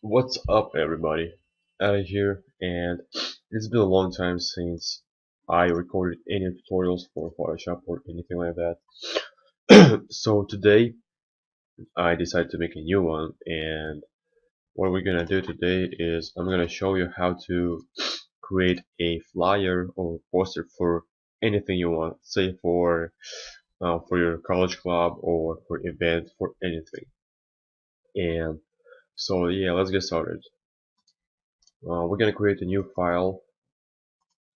What's up, everybody? Out here, and it's been a long time since I recorded any tutorials for Photoshop or anything like that. So today I decided to make a new one, and what we're gonna do today is I'm gonna show you how to create a flyer or poster for anything you want, say for your college club or for event, for anything. And so yeah, let's get started. We're gonna create a new file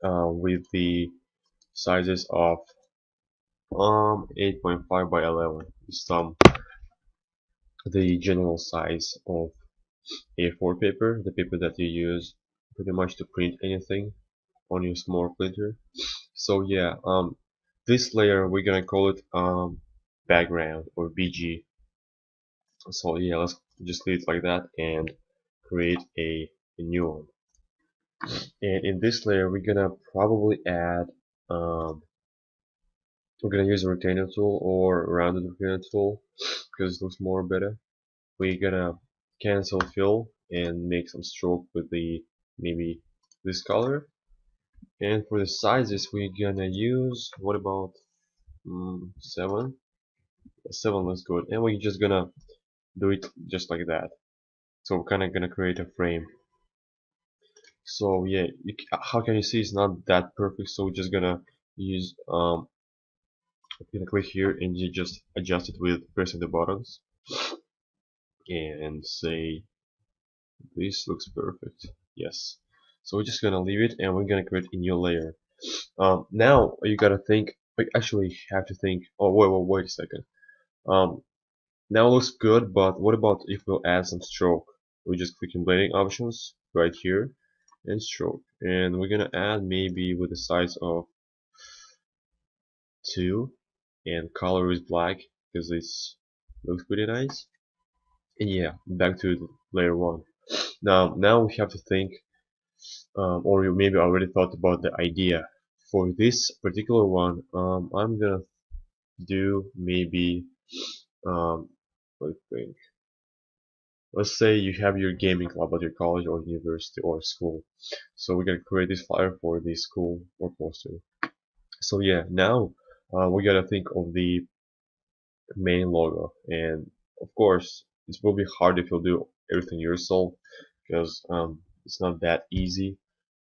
with the sizes of 8.5 by 11 is the general size of A4 paper, the paper that you use pretty much to print anything on your small printer. So yeah, this layer we're gonna call it background or BG. So yeah, let's just leave it like that and create a new one. And in this layer we're gonna probably add um, we're gonna use a retainer tool or rounded retainer tool because it looks more better. We're gonna cancel fill and make some stroke with the maybe this color. And for the sizes we're gonna use, what about 7? 7 looks good, and we're just gonna do it just like that. So we're kinda gonna create a frame. So yeah, how can you see it's not that perfect? So we're just gonna use you can click here and you just adjust it with pressing the buttons and say this looks perfect. Yes. So we're just gonna leave it and we're gonna create a new layer. Now you gotta think. Like, actually, have to think. Oh, wait a second. Um, now it looks good, but what about if we'll add some stroke? We just click in blending options right here and stroke, and we're gonna add maybe with the size of 2, and color is black because this looks pretty nice. And yeah, back to layer 1. Now we have to think, or you maybe already thought about the idea. For this particular one, I'm gonna do maybe, um, let me think. Let's say you have your gaming club at your college or university or school. So we're gonna create this flyer for the school or poster. So yeah, now we gotta think of the main logo, and of course it will be hard if you'll do everything yourself because it's not that easy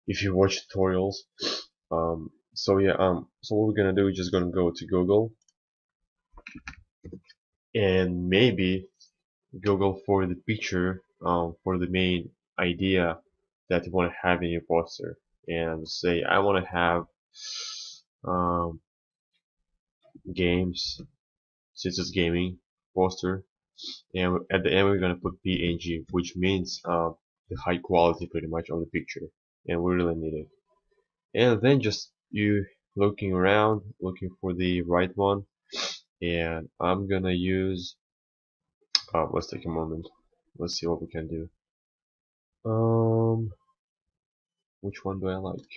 if you watch tutorials. So yeah, so what we're gonna do is just gonna go to Google and maybe Google for the picture, for the main idea that you want to have in your poster, and say I want to have um, games, since it's gaming poster, and at the end we're gonna put PNG, which means the high quality pretty much of the picture, and we really need it. And then just you looking around, looking for the right one, and I'm gonna use. Let's take a moment. Let's see what we can do. Which one do I like?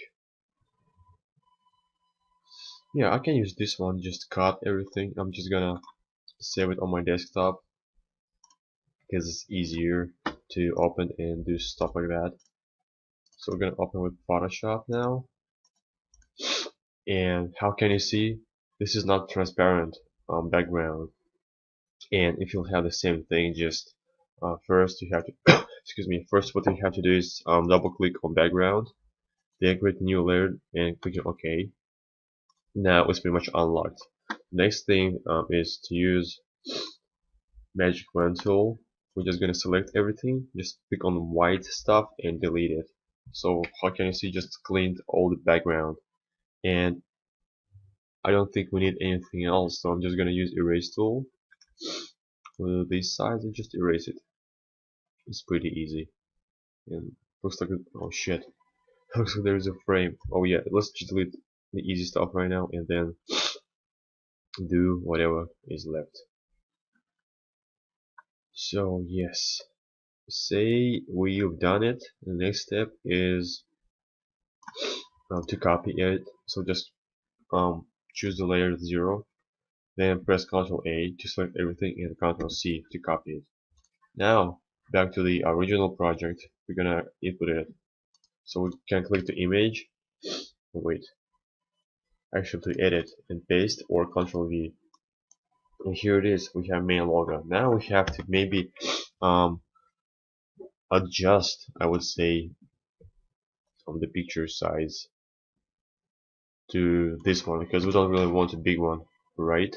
Yeah, I can use this one. Just cut everything. I'm just gonna save it on my desktop because it's easier to open and do stuff like that. So we're gonna open with Photoshop now. And how can you see? This is not transparent background. And if you'll have the same thing, just first you have to excuse me. First, what you have to do is double click on background, then create a new layer and click on OK. Now it's pretty much unlocked. Next thing is to use magic wand tool. We're just gonna select everything, just click on white stuff and delete it. So how can you see? Just cleaned all the background, and I don't think we need anything else. So I'm just gonna use erase tool with this size and just erase it. It's pretty easy. And looks like oh shit, looks like there's a frame. Oh yeah, let's just delete the easy stuff right now and then do whatever is left. So yes, say we've done it. The next step is to copy it. So just choose the layer 0, then press Ctrl A to select everything and Ctrl C to copy it. Now back to the original project, we're gonna input it. So we can click the image. Wait, actually to edit and paste or Control V. And here it is. We have main logo. Now we have to maybe um, adjust, I would say, the picture size to this one because we don't really want a big one, right?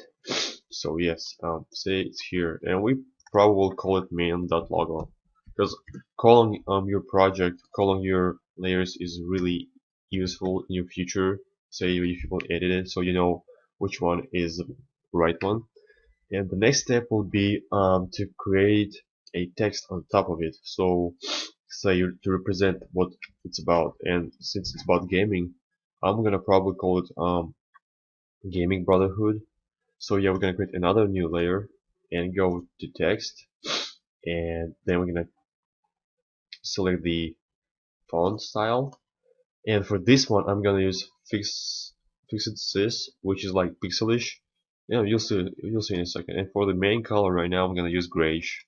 So yes, say it's here, and we probably will call it main.logo because calling your project, calling your layers is really useful in your future. Say if you want to edit it, so you know which one is the right one. And the next step will be to create a text on top of it. So say to represent what it's about. And since it's about gaming, I'm gonna probably call it Gaming Brotherhood. So yeah, we're gonna create another new layer and go to text, and then we're gonna select the font style. And for this one, I'm gonna use fixed cis, which is like pixelish. Yeah, you'll see in a second. And for the main color right now, I'm gonna use grayish.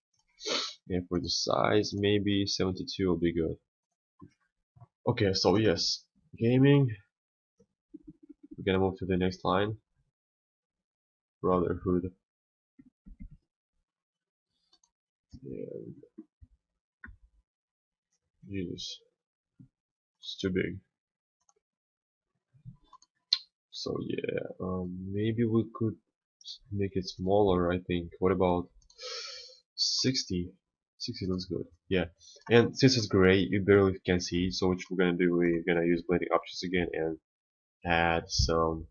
And for the size, maybe 72 will be good. Okay, so yes, gaming. We're gonna move to the next line. Brotherhood. And Jesus, it's too big. So yeah, maybe we could make it smaller. I think. What about 60? 60 looks good. Yeah, and since it's gray, you barely can see it. So what we're gonna do, we're gonna use blending options again and add some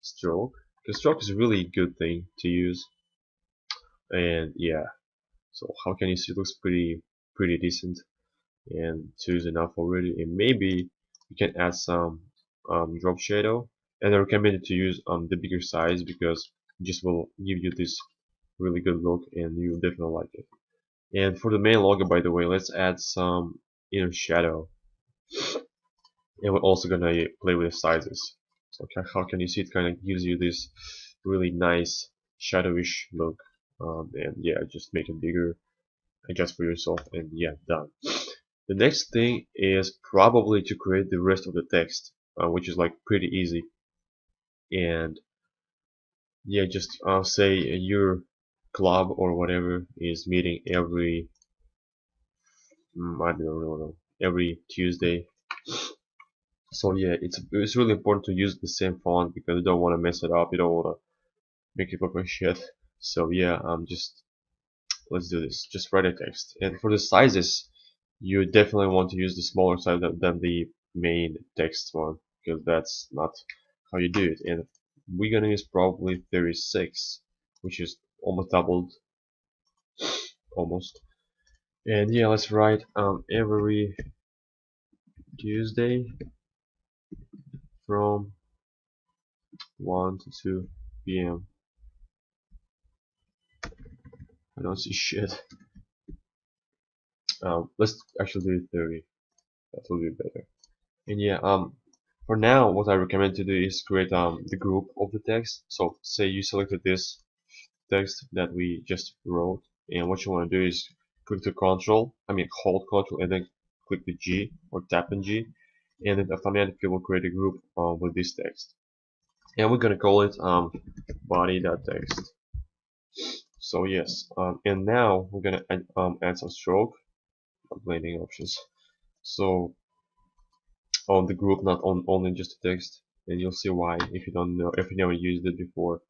stroke. Because stroke is a really good thing to use. And yeah, so how can you see? It looks pretty decent, and 2 is enough already. And maybe you can add some drop shadow. And I recommend to use the bigger size because it just will give you this really good look, and you definitely like it. And for the main logo, by the way, let's add some inner shadow, and we're also gonna play with the sizes. So how can you see? It kind of gives you this really nice shadowish look, and yeah, just make it bigger, adjust for yourself, and yeah, done. The next thing is probably to create the rest of the text, which is like pretty easy. And yeah, just say your club or whatever is meeting every I don't know every Tuesday. So yeah, it's really important to use the same font because you don't want to mess it up. You don't want to make it look like shit. So yeah, just let's do this. Just write a text. And for the sizes, you definitely want to use the smaller size than the main text one because that's not how you do it. And we're gonna use probably 36, which is almost doubled, almost. And yeah, let's write every Tuesday from 1 to 2 p.m. I don't see shit. Let's actually do 30. That will be better. And yeah, for now, what I recommend to do is create the group of the text. So say you selected this text that we just wrote, and what you want to do is click the hold Control, and then click the G or tap and G, and it automatically will create a group with this text. And we're gonna call it body.text. So yes, and now we're gonna add some stroke blending options. So on the group, not on only just the text, and you'll see why if you don't know, if you never used it before.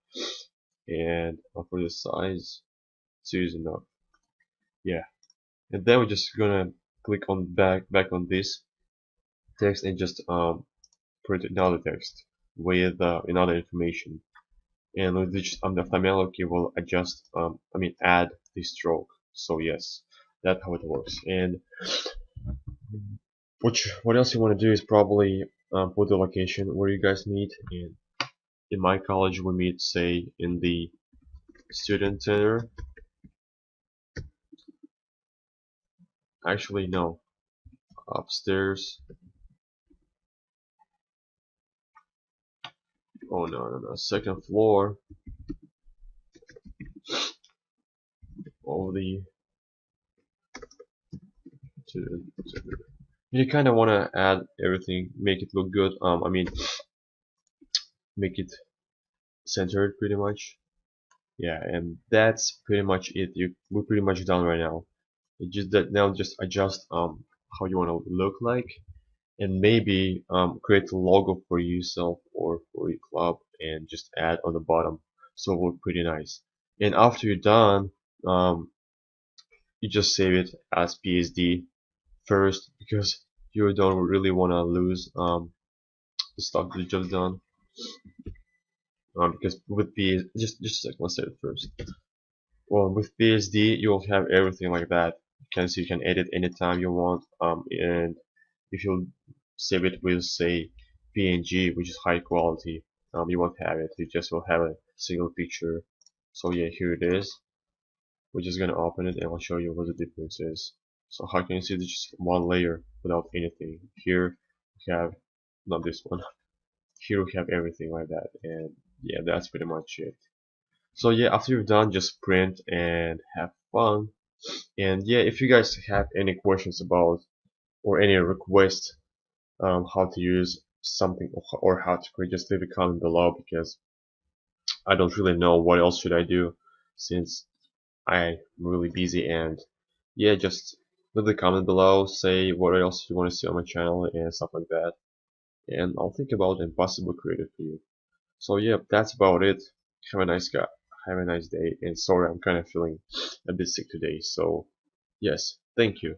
And for the size, 2 is enough. Yeah, and then we're just gonna click on back on this text and just print another text with another information. And with which the thumbnail key will adjust, add the stroke. So yes, that's how it works. And what else you want to do is probably put the location where you guys meet. And in my college, we meet, say, in the student center. Actually, no, upstairs. Oh no, second floor of the You kind of want to add everything, make it look good. I mean, make it centered pretty much. Yeah, and that's pretty much it. We're pretty much done right now. You just that now just adjust how you want to look like, and maybe create a logo for yourself or for your club, and just add on the bottom, so it will look pretty nice. And after you're done, you just save it as PSD first, because you don't really want to lose the stuff that you just done. Because with the just a second, let's save it first. Well, with PSD, you'll have everything like that. You can edit anytime you want. And if you save it with, say, PNG, which is high quality, you won't have it. You just will have a single picture. So yeah, here it is. We're just gonna open it and I'll show you what the difference is. So how can you see this just one layer without anything? Here we have, not this one. Here we have everything like that, and yeah, that's pretty much it. So yeah, after you're done, just print and have fun. And yeah, if you guys have any questions about or any request how to use something or how to create, just leave a comment below, because I don't really know what else should I do, since I'm really busy. And yeah, just leave a comment below, say what else you want to see on my channel and stuff like that, and I'll think about and possibly create it for you. So yeah, that's about it. Have a nice guy. Have a nice day. And sorry, I'm kind of feeling a bit sick today. So yes, thank you.